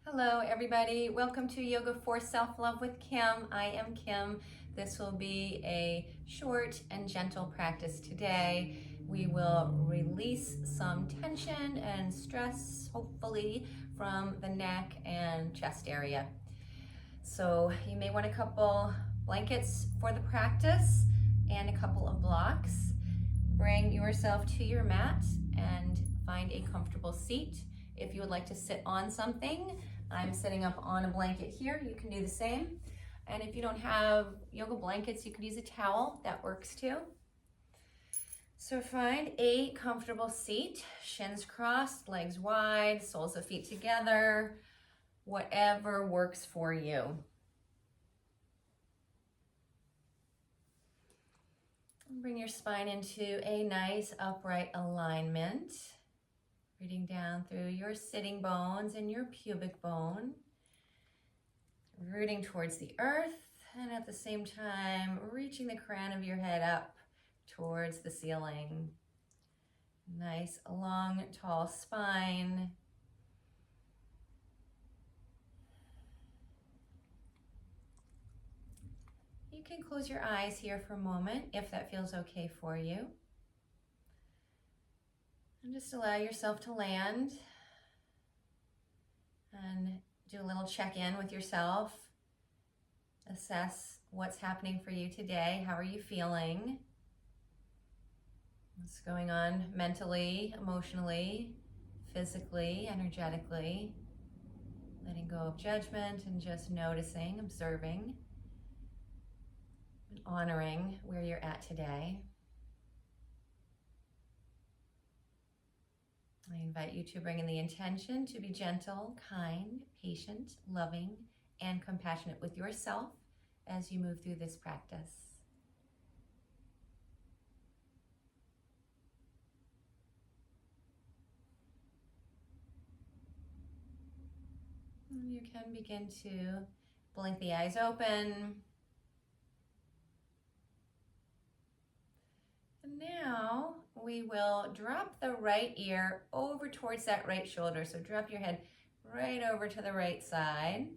Hello everybody, welcome to Yoga for Self-Love with Kim. I am Kim. This will be a short and gentle practice today. We will release some tension and stress, hopefully, from the neck and chest area. So you may want a couple blankets for the practice and a couple of blocks. Bring yourself to your mat and find a comfortable seat. If you would like to sit on something, I'm sitting up on a blanket here. You can do the same. And if you don't have yoga blankets, you could use a towel. That works too. So find a comfortable seat, shins crossed, legs wide, soles of feet together, whatever works for you. Bring your spine into a nice upright alignment. Breathing down through your sitting bones and your pubic bone. Rooting towards the earth, and at the same time, reaching the crown of your head up towards the ceiling. Nice, long, tall spine. You can close your eyes here for a moment if that feels okay for you. And just allow yourself to land and do a little check-in with yourself. Assess what's happening for you today. How are you feeling? What's going on mentally, emotionally, physically, energetically? Letting go of judgment and just noticing, observing, and honoring where you're at today. I invite you to bring in the intention to be gentle, kind, patient, loving, and compassionate with yourself as you move through this practice. And you can begin to blink the eyes open. And now we will drop the right ear over towards that right shoulder. So drop your head right over to the right side.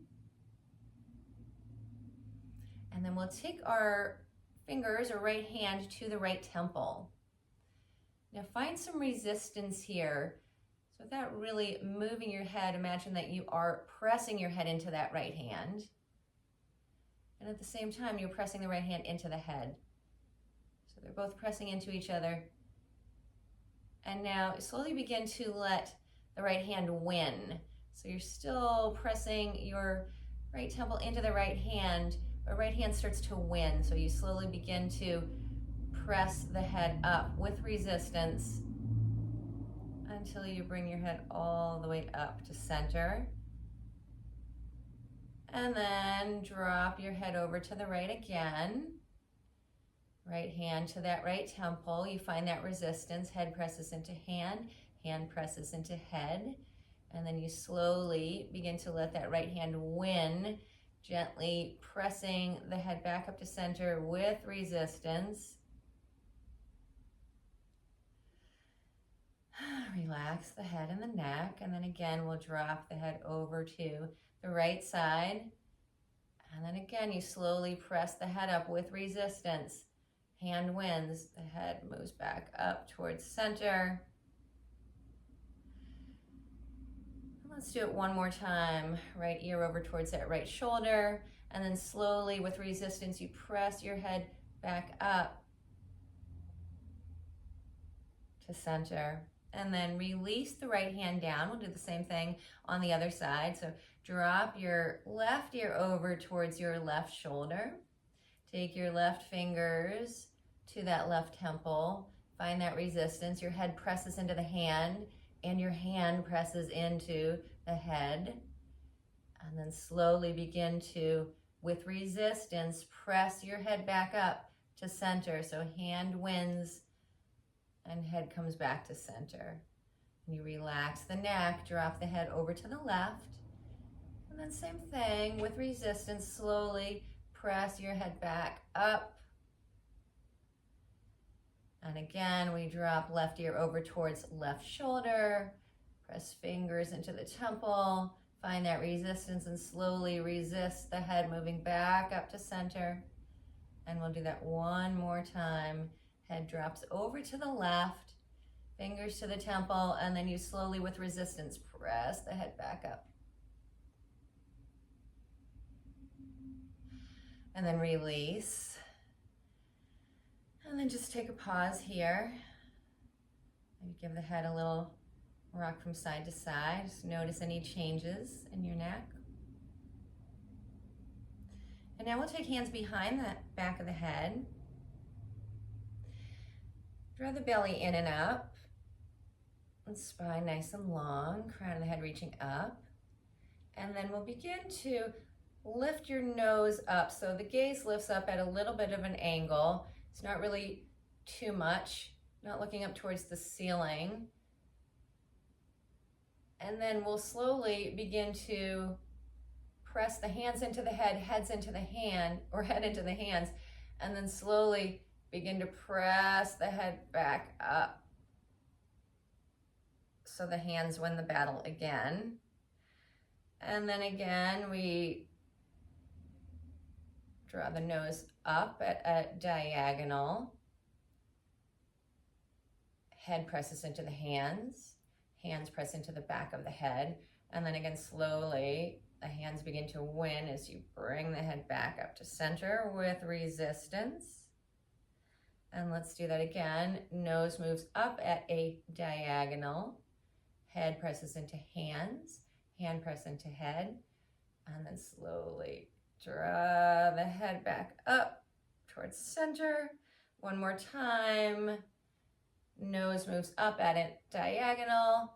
And then we'll take our fingers or right hand to the right temple. Now find some resistance here. So without really moving your head, imagine that you are pressing your head into that right hand. And at the same time, you're pressing the right hand into the head. So they're both pressing into each other. And now slowly begin to let the right hand win. So you're still pressing your right temple into the right hand, but right hand starts to win. So you slowly begin to press the head up with resistance until you bring your head all the way up to center. And then drop your head over to the right again. Right hand to that right temple. You find that resistance. Head presses into hand. Hand presses into head. And then you slowly begin to let that right hand win. Gently pressing the head back up to center with resistance. Relax the head and the neck. And then again, we'll drop the head over to the right side. And then again, you slowly press the head up with resistance. Hand wins, the head moves back up towards center. Let's do it one more time. Right ear over towards that right shoulder. And then slowly with resistance, you press your head back up to center. And then release the right hand down. We'll do the same thing on the other side. So drop your left ear over towards your left shoulder. Take your left fingers to that left temple. Find that resistance. Your head presses into the hand and your hand presses into the head. And then slowly begin to, with resistance, press your head back up to center. So hand wins and head comes back to center. You relax the neck, drop the head over to the left. And then same thing, with resistance, slowly press your head back up. And again, we drop left ear over towards left shoulder. Press fingers into the temple. Find that resistance and slowly resist the head moving back up to center. And we'll do that one more time. Head drops over to the left, fingers to the temple, and then you slowly, with resistance, press the head back up. And then release. And then just take a pause here. Maybe give the head a little rock from side to side. Just notice any changes in your neck. And now we'll take hands behind the back of the head. Draw the belly in and up. And spine nice and long, crown of the head reaching up. And then we'll begin to lift your nose up. So the gaze lifts up at a little bit of an angle. It's not really too much, not looking up towards the ceiling. And then we'll slowly begin to press the hands into the head, heads into the hand, or head into the hands, and then slowly begin to press the head back up. So the hands win the battle again. And then again, we draw the nose up at a diagonal. Head presses into the hands. Hands press into the back of the head. And then again, slowly, the hands begin to win as you bring the head back up to center with resistance. And let's do that again. Nose moves up at a diagonal. Head presses into hands. Hand press into head. And then slowly draw the head back up towards center. One more time. Nose moves up at a diagonal,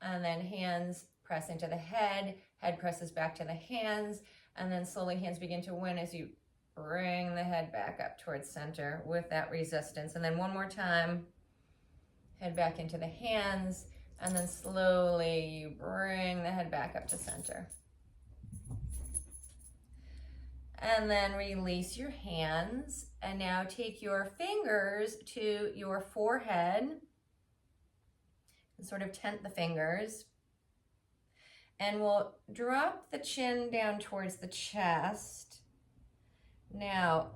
and then hands press into the head presses back to the hands, and then slowly hands begin to win as you bring the head back up towards center with that resistance. And then one more time, head back into the hands, and then slowly you bring the head back up to center. And then release your hands, and now take your fingers to your forehead and sort of tent the fingers. And we'll drop the chin down towards the chest. Now,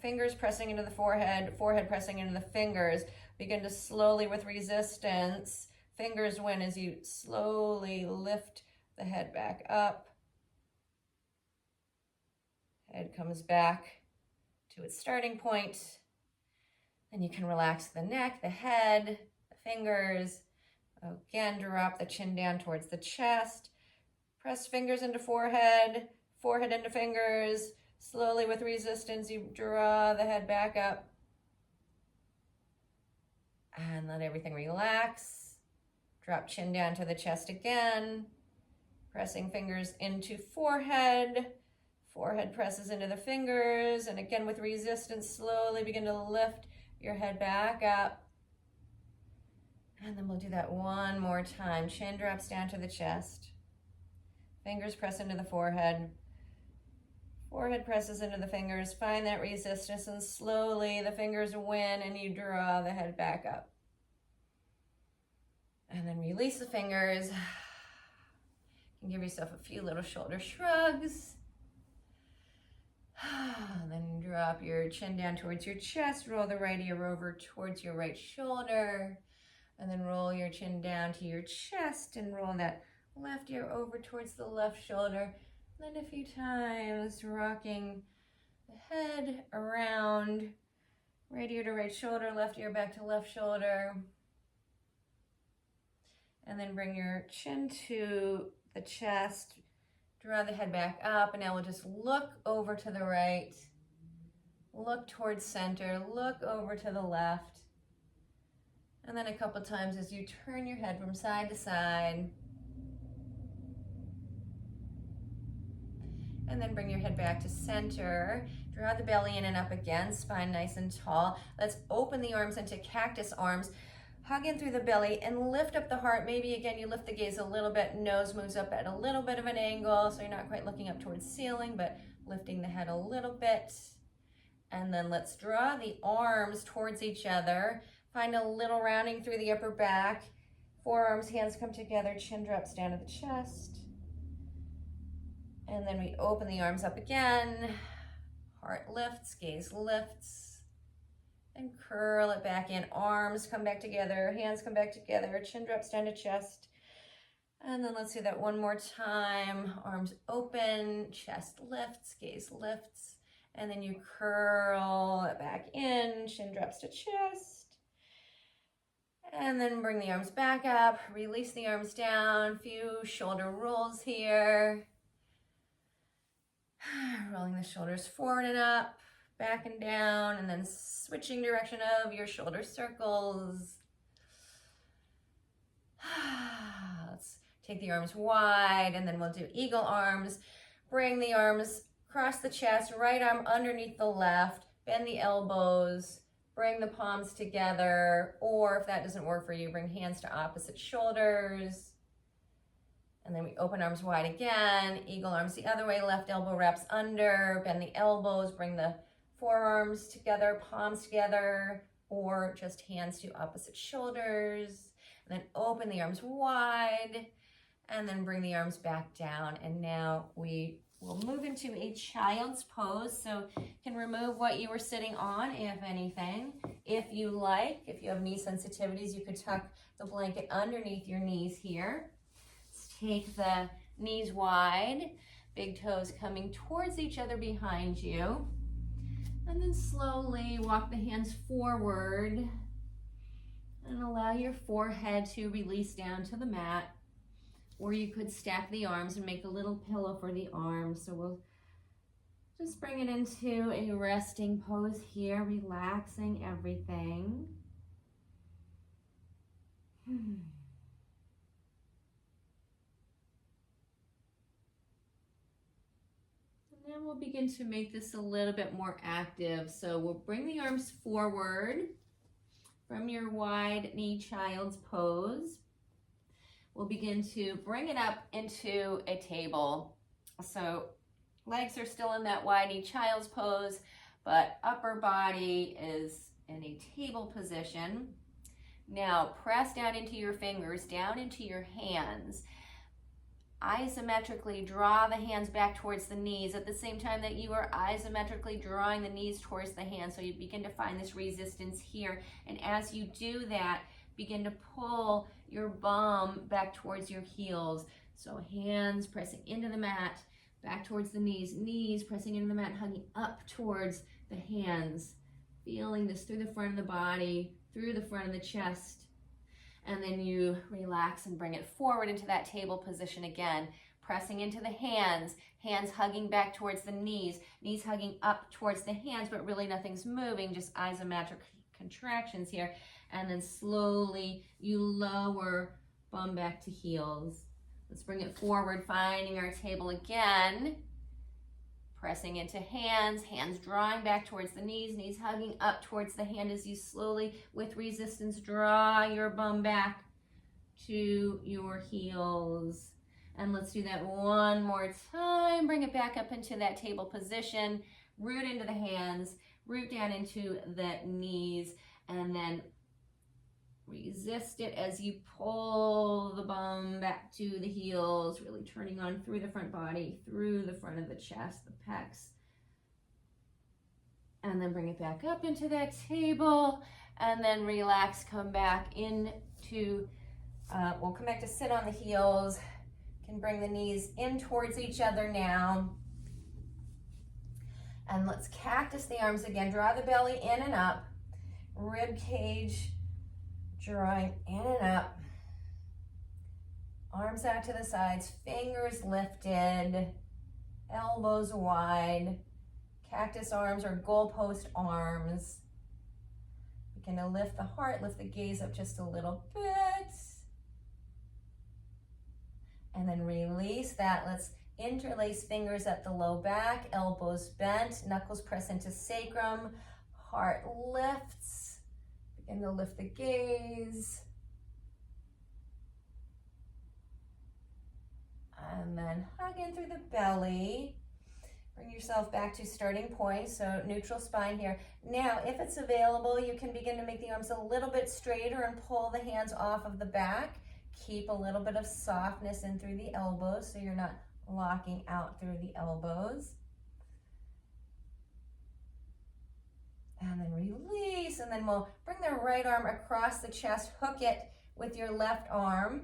fingers pressing into the forehead, forehead pressing into the fingers. Begin to slowly, with resistance, fingers win as you slowly lift the head back up. Head comes back to its starting point. Then you can relax the neck, the head, the fingers. Again, drop the chin down towards the chest. Press fingers into forehead, forehead into fingers. Slowly, with resistance, you draw the head back up. And let everything relax. Drop chin down to the chest again. Pressing fingers into forehead. Forehead presses into the fingers, and again with resistance, slowly begin to lift your head back up. And then we'll do that one more time. Chin drops down to the chest. Fingers press into the forehead. Forehead presses into the fingers. Find that resistance, and slowly the fingers win, and you draw the head back up. And then release the fingers. You can give yourself a few little shoulder shrugs. Then drop your chin down towards your chest, roll the right ear over towards your right shoulder, and then roll your chin down to your chest and roll that left ear over towards the left shoulder. Then a few times, rocking the head around, right ear to right shoulder, left ear back to left shoulder. And then bring your chin to the chest. Draw the head back up, and now we'll just look over to the right, look towards center, look over to the left, and then a couple times as you turn your head from side to side, and then bring your head back to center. Draw the belly in and up again, spine nice and tall. Let's open the arms into cactus arms. Hug in through the belly and lift up the heart. Maybe again, you lift the gaze a little bit. Nose moves up at a little bit of an angle, so you're not quite looking up towards ceiling, but lifting the head a little bit. And then let's draw the arms towards each other. Find a little rounding through the upper back. Forearms, hands come together, chin drops down to the chest. And then we open the arms up again. Heart lifts, gaze lifts. And curl it back in. Arms come back together, hands come back together, chin drops down to chest. And then let's do that one more time. Arms open, chest lifts, gaze lifts. And then you curl it back in, chin drops to chest. And then bring the arms back up, release the arms down. Few shoulder rolls here. Rolling the shoulders forward and up, back and down, and then switching direction of your shoulder circles. Let's take the arms wide, and then we'll do eagle arms. Bring the arms across the chest, right arm underneath the left, bend the elbows, bring the palms together, or if that doesn't work for you, bring hands to opposite shoulders. And then we open arms wide again, eagle arms the other way, left elbow wraps under, bend the elbows, bring the forearms together, palms together, or just hands to opposite shoulders. And then open the arms wide, and then bring the arms back down. And now we will move into a child's pose. So you can remove what you were sitting on, if anything. If you like, if you have knee sensitivities, you could tuck the blanket underneath your knees here. Take the knees wide, big toes coming towards each other behind you. And then slowly walk the hands forward and allow your forehead to release down to the mat. Or you could stack the arms and make a little pillow for the arms. So we'll just bring it into a resting pose here, relaxing everything. Then we'll begin to make this a little bit more active. So we'll bring the arms forward from your wide knee child's pose. We'll begin to bring it up into a table. So legs are still in that wide knee child's pose, but upper body is in a table position. Now press down into your fingers, down into your hands. Isometrically draw the hands back towards the knees at the same time that you are isometrically drawing the knees towards the hands. So you begin to find this resistance here. And as you do that, begin to pull your bum back towards your heels. So hands pressing into the mat, back towards the knees, knees pressing into the mat, hugging up towards the hands. Feeling this through the front of the body, through the front of the chest. And then you relax and bring it forward into that table position again, pressing into the hands, hands hugging back towards the knees, knees hugging up towards the hands, but really nothing's moving, just isometric contractions here. And then slowly you lower bum back to heels. Let's bring it forward, finding our table again. Pressing into hands, hands drawing back towards the knees, knees hugging up towards the hand as you slowly, with resistance, draw your bum back to your heels. And let's do that one more time. Bring it back up into that table position. Root into the hands, root down into the knees, and then resist it as you pull the bum back to the heels, really turning on through the front body, through the front of the chest, the pecs. And then bring it back up into that table, and then relax, come back into, we'll come back to sit on the heels. Can bring the knees in towards each other now. And let's cactus the arms again. Draw the belly in and up, rib cage drawing in and up, arms out to the sides, fingers lifted, elbows wide, cactus arms or goalpost arms. Begin to lift the heart, lift the gaze up just a little bit. And then release that. Let's interlace fingers at the low back, elbows bent, knuckles press into sacrum, heart lifts. Begin to lift the gaze. And then hug in through the belly. Bring yourself back to starting point, so neutral spine here. Now, if it's available, you can begin to make the arms a little bit straighter and pull the hands off of the back. Keep a little bit of softness in through the elbows so you're not locking out through the elbows. And then release, and then we'll bring the right arm across the chest, hook it with your left arm,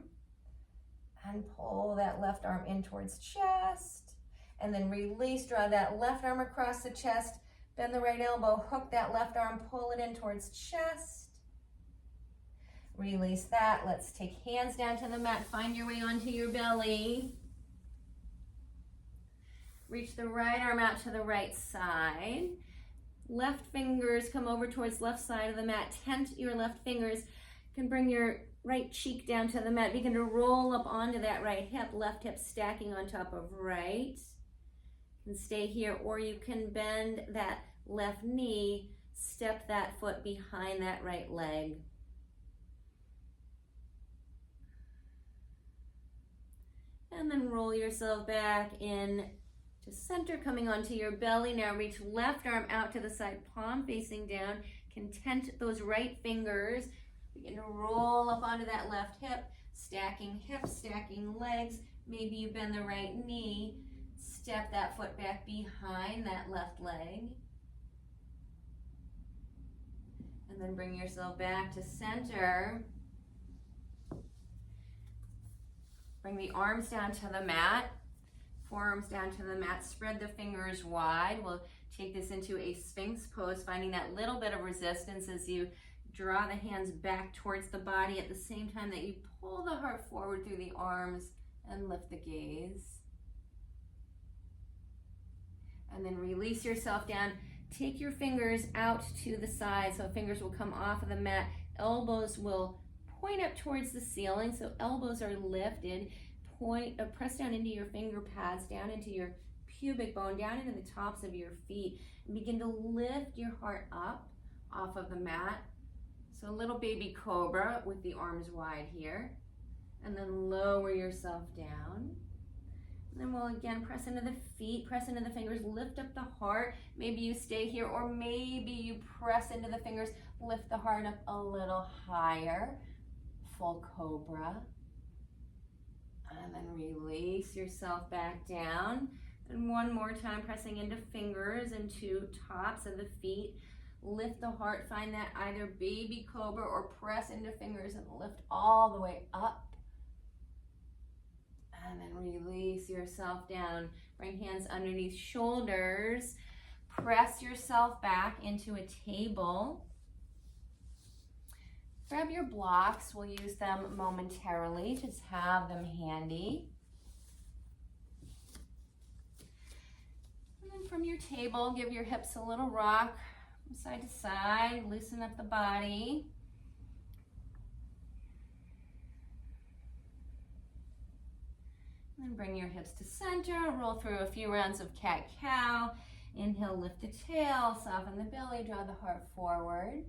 and pull that left arm in towards chest. And then release, draw that left arm across the chest, bend the right elbow, hook that left arm, pull it in towards chest. Release that. Let's take hands down to the mat, find your way onto your belly. Reach the right arm out to the right side. Left fingers come over towards left side of the mat. Tent your left fingers. You can bring your right cheek down to the mat. Begin to roll up onto that right hip. Left hip stacking on top of right. You can stay here, or you can bend that left knee. Step that foot behind that right leg. And then roll yourself back in to center, coming onto your belly. Now reach left arm out to the side, palm facing down. Content those right fingers. Begin to roll up onto that left hip, stacking hips, stacking legs. Maybe you bend the right knee. Step that foot back behind that left leg. And then bring yourself back to center. Bring the arms down to the mat. Forearms down to the mat, spread the fingers wide. We'll take this into a Sphinx pose, finding that little bit of resistance as you draw the hands back towards the body at the same time that you pull the heart forward through the arms and lift the gaze. And then release yourself down. Take your fingers out to the side, so fingers will come off of the mat. Elbows will point up towards the ceiling, so elbows are lifted. Press down into your finger pads, down into your pubic bone, down into the tops of your feet, and begin to lift your heart up off of the mat. So a little baby cobra with the arms wide here, and then lower yourself down. And then we'll again press into the feet, press into the fingers, lift up the heart. Maybe you stay here, or maybe you press into the fingers, lift the heart up a little higher. Full cobra. And then release yourself back down. And one more time, pressing into fingers, into tops of the feet. Lift the heart, find that either baby cobra or press into fingers and lift all the way up. And then release yourself down. Bring hands underneath shoulders. Press yourself back into a table. Grab your blocks. We'll use them momentarily. Just have them handy. And then from your table, give your hips a little rock from side to side. Loosen up the body. And then bring your hips to center. Roll through a few rounds of cat-cow. Inhale, lift the tail, soften the belly, draw the heart forward.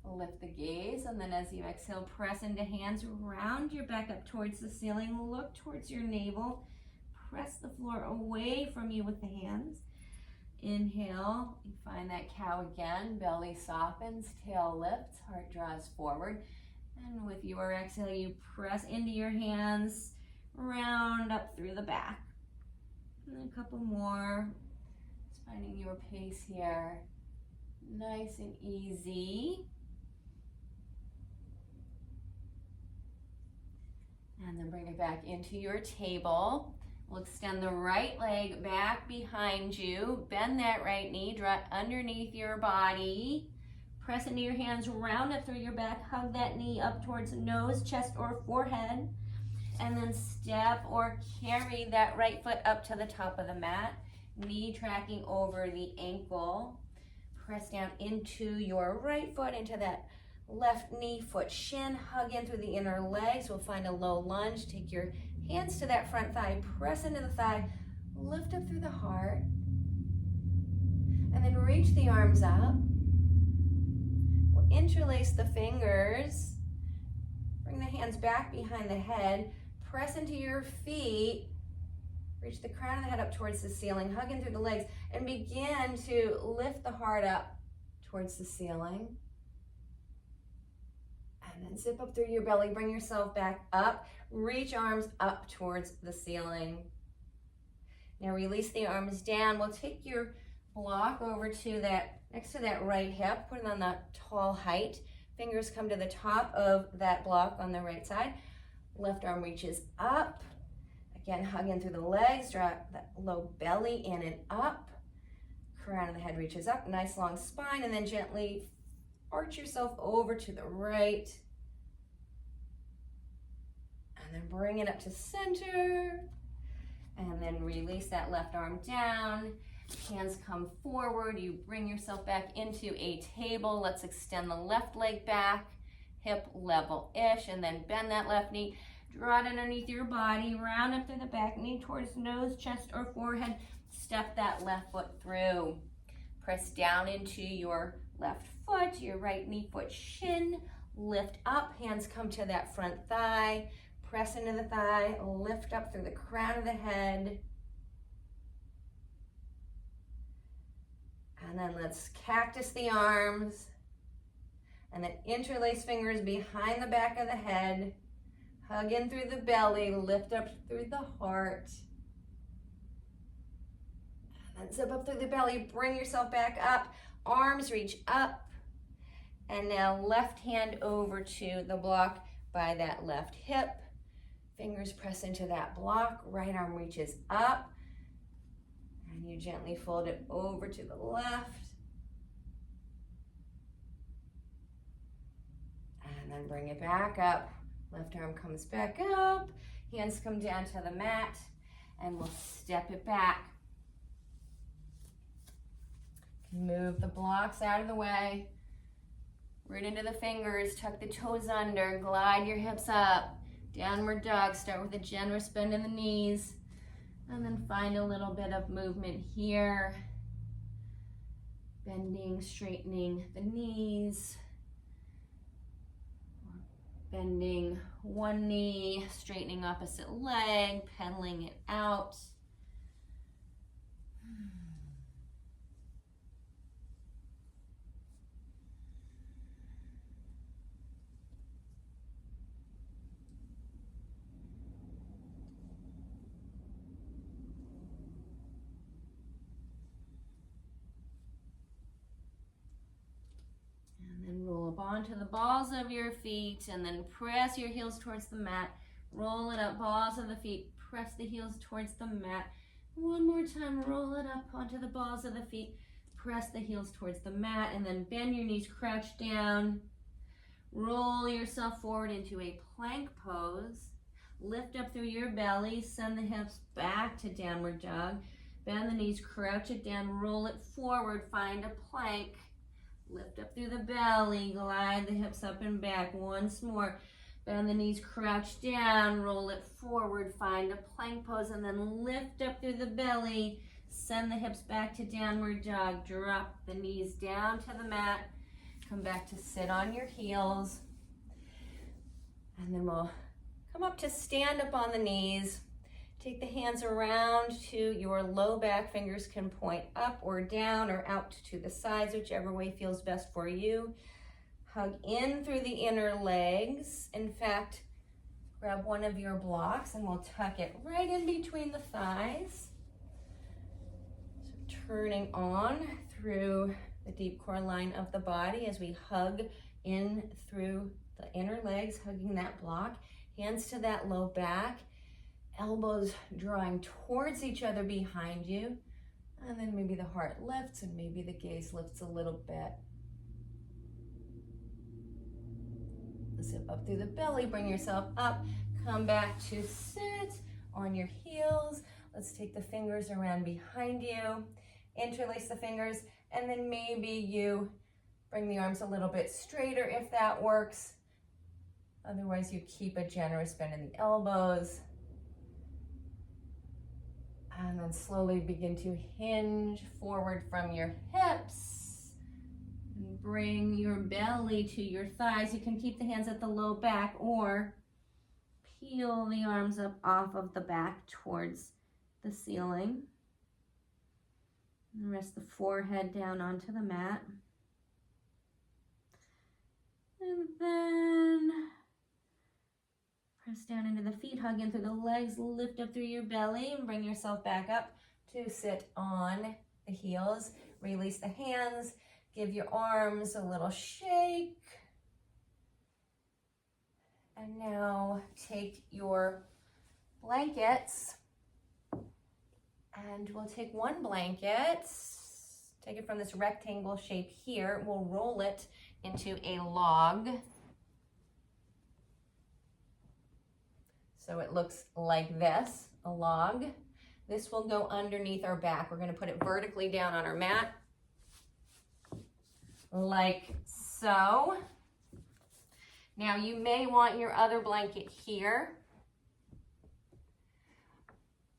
Lift the gaze, and then as you exhale, press into hands, round your back up towards the ceiling, look towards your navel, press the floor away from you with the hands. Inhale, you find that cow again, belly softens, tail lifts, heart draws forward, and with your exhale, you press into your hands, round up through the back. And a couple more, just finding your pace here, nice and easy. And then bring it back into your table. We'll extend the right leg back behind you. Bend that right knee, draw it underneath your body. Press into your hands, round up through your back. Hug that knee up towards nose, chest, or forehead. And then step or carry that right foot up to the top of the mat. Knee tracking over the ankle. Press down into your right foot, into that left knee, foot, shin, hug in through the inner legs. We'll find a low lunge. Take your hands to that front thigh, press into the thigh, lift up through the heart, and then reach the arms up. We'll interlace the fingers, bring the hands back behind the head, press into your feet, reach the crown of the head up towards the ceiling, hug in through the legs, and begin to lift the heart up towards the ceiling. And then zip up through your belly, bring yourself back up, reach arms up towards the ceiling. Now release the arms down. We'll take your block over to that, next to that right hip, put it on that tall height. Fingers come to the top of that block on the right side. Left arm reaches up. Again, hug in through the legs, draw that low belly in and up. Crown of the head reaches up, nice long spine, and then gently arch yourself over to the right. And then bring it up to center. And then release that left arm down. Hands come forward. You bring yourself back into a table. Let's extend the left leg back, hip level-ish, and then bend that left knee. Draw it underneath your body. Round up through the back knee towards nose, chest, or forehead. Step that left foot through. Press down into your left foot, your right knee foot shin. Lift up. Hands come to that front thigh. Press into the thigh. Lift up through the crown of the head. And then let's cactus the arms. And then interlace fingers behind the back of the head. Hug in through the belly. Lift up through the heart. And then zip up through the belly. Bring yourself back up. Arms reach up. And now left hand over to the block by that left hip. Fingers press into that block. Right arm reaches up. And you gently fold it over to the left. And then bring it back up. Left arm comes back up. Hands come down to the mat. And we'll step it back. Move the blocks out of the way. Root into the fingers. Tuck the toes under. Glide your hips up. Downward dog. Start with a generous bend in the knees. And then find a little bit of movement here. Bending, straightening the knees. Bending one knee, straightening opposite leg, pedaling it out. Onto the balls of your feet, and then press your heels towards the mat. Roll it up, balls of the feet. Press the heels towards the mat. One more time, roll it up onto the balls of the feet. Press the heels towards the mat, and then bend your knees, crouch down. Roll yourself forward into a plank pose. Lift up through your belly, send the hips back to downward dog. Bend the knees, crouch it down, roll it forward, find a plank. Lift up through the belly, glide the hips up and back. Once more, bend the knees, crouch down, roll it forward, find a plank pose, and then lift up through the belly. Send the hips back to downward dog. Drop the knees down to the mat. Come back to sit on your heels. And then we'll come up to stand up on the knees. Take the hands around to your low back. Fingers can point up or down or out to the sides, whichever way feels best for you. Hug in through the inner legs. In fact, grab one of your blocks and we'll tuck it right in between the thighs. So turning on through the deep core line of the body as we hug in through the inner legs, hugging that block. Hands to that low back. Elbows drawing towards each other behind you. And then maybe the heart lifts and maybe the gaze lifts a little bit. Zip up through the belly, bring yourself up. Come back to sit on your heels. Let's take the fingers around behind you. Interlace the fingers, and then maybe you bring the arms a little bit straighter if that works. Otherwise, you keep a generous bend in the elbows. And then slowly begin to hinge forward from your hips. And bring your belly to your thighs. You can keep the hands at the low back or peel the arms up off of the back towards the ceiling. And rest the forehead down onto the mat. And then Press down into the feet, hug in through the legs, lift up through your belly, and bring yourself back up to sit on the heels. Release the hands, give your arms a little shake. And now take your blankets, and we'll take one blanket, take it from this rectangle shape here, we'll roll it into a log. So it looks like this, a log. This will go underneath our back. We're going to put it vertically down on our mat, like so. Now you may want your other blanket here,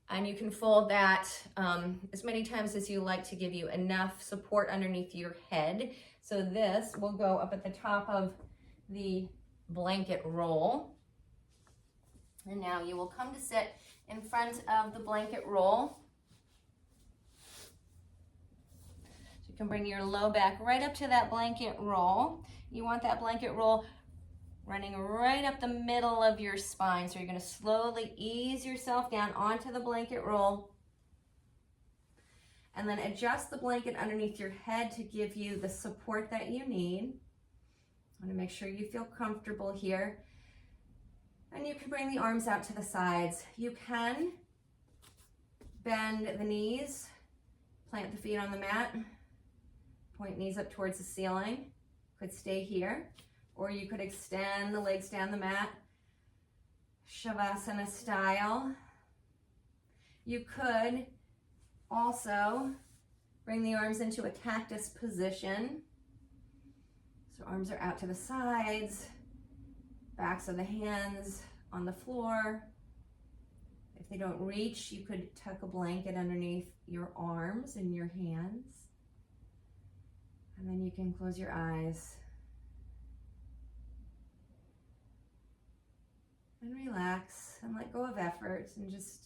and you can fold that as many times as you like to give you enough support underneath your head. So this will go up at the top of the blanket roll. And now you will come to sit in front of the blanket roll. So you can bring your low back right up to that blanket roll. You want that blanket roll running right up the middle of your spine. So you're going to slowly ease yourself down onto the blanket roll. And then adjust the blanket underneath your head to give you the support that you need. I want to make sure you feel comfortable here. And you can bring the arms out to the sides. You can bend the knees, plant the feet on the mat, point knees up towards the ceiling. Could stay here, or you could extend the legs down the mat, Shavasana style. You could also bring the arms into a cactus position. So arms are out to the sides, backs of the hands on the floor. If they don't reach, you could tuck a blanket underneath your arms and your hands. And then you can close your eyes and relax and let go of effort and just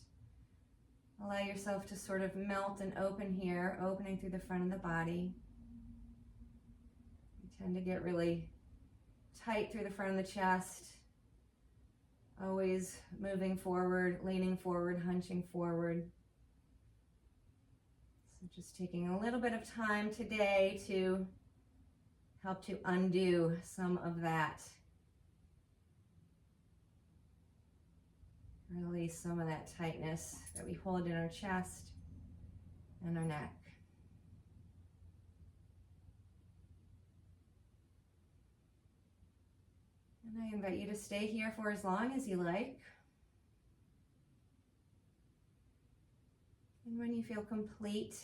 allow yourself to sort of melt and open here, opening through the front of the body. You tend to get really tight through the front of the chest, always moving forward, leaning forward, hunching forward. So just taking a little bit of time today to help to undo some of that. Release some of that tightness that we hold in our chest and our neck. And I invite you to stay here for as long as you like. And when you feel complete,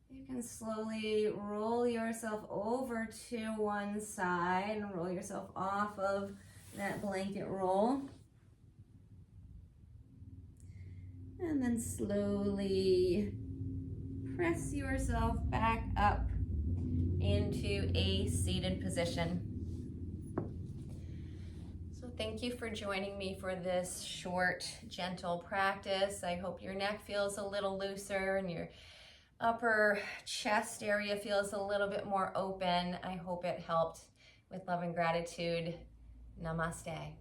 you can slowly roll yourself over to one side and roll yourself off of that blanket roll. And then slowly press yourself back up into a seated position. So thank you for joining me for this short, gentle practice. I hope your neck feels a little looser and your upper chest area feels a little bit more open. I hope it helped. With love and gratitude, namaste.